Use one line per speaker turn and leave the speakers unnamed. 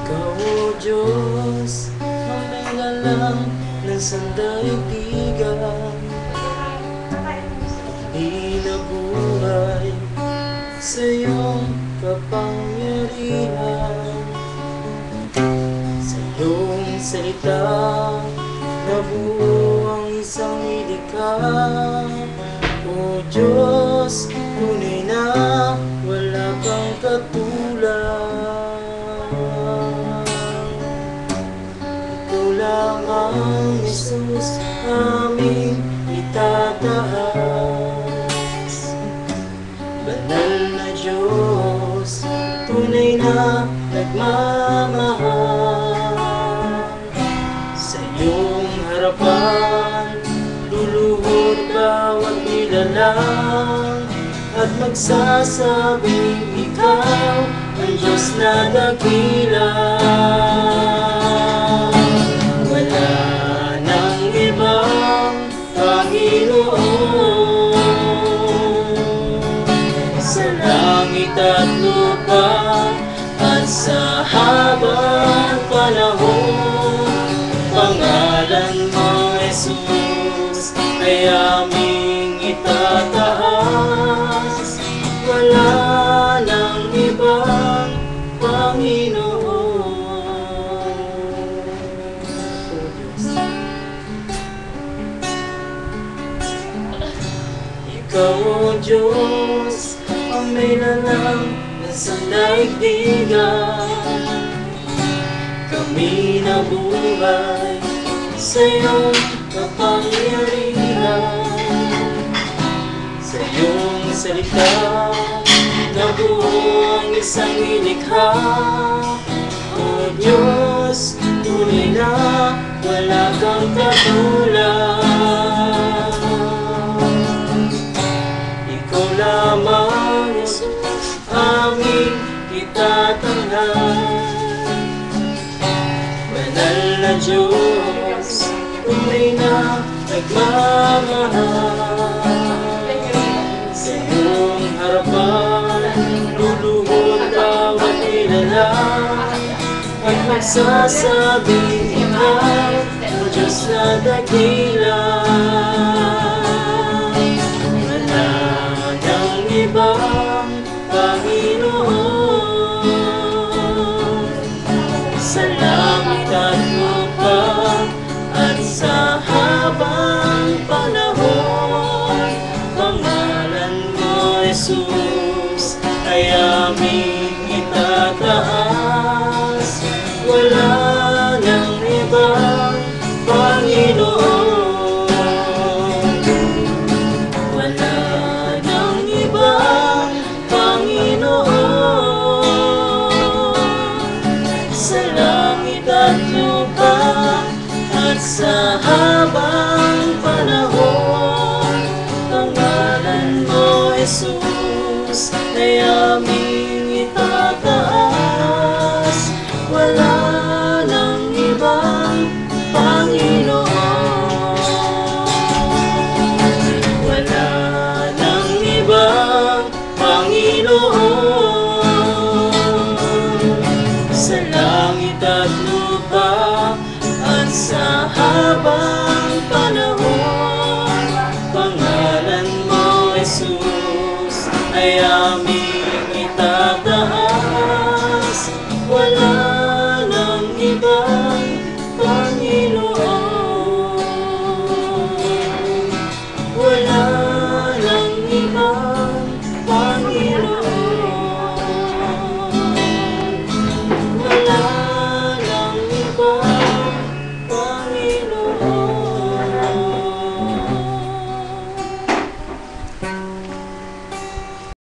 Ikaw, O Diyos, ang may lalang ng sandaigdigan, di nabuhay sa iyong kapangyarihan. Sa iyong salita nabuo ang isang nilikha. O Diyos, tunay na wala kang katulad. Ikaw lamang, Jesus, aming itataas. Banal na Diyos, tunay na nagmamahal. Sa iyong harapan luluhod bawat nilalang at magsasabing ikaw ang Diyos na dakila. Wala nang ibang Panginoon sa langit at lupa at sa habang panahon. Pangalan mo, Jesus, ay aming itataas. Wala nang ibang Panginoon. Ikaw, O Diyos, ang may lalang ng sandaigdigan. Kami nabuhay sa iyong kapangyarihan. Sa iyong salita nabuo ang isang nilikha. O Diyos, tunay na wala kang katulad. Ikaw lamang, Jesus, aming itatanghal. Banal na Diyos, tunay na nagmamahal. Sa iyong harapan luluhod bawat nilalang at magsasabing ikaw ang Diyos na dakila. Wala nang ibang Panginoon sa langit at lupa at sa habang panahon. Pangalan mo, Jesus, ay aming itataas. Wala nang ibang Panginoon. Wala nang ibang Panginoon sa langit at lupa at sa habang panahon. Pangalan mo, Jesus, ay aming itataas. Wala nang ibang Panginoon. Wala nang ibang Panginoon sa langit at lupa at sa habang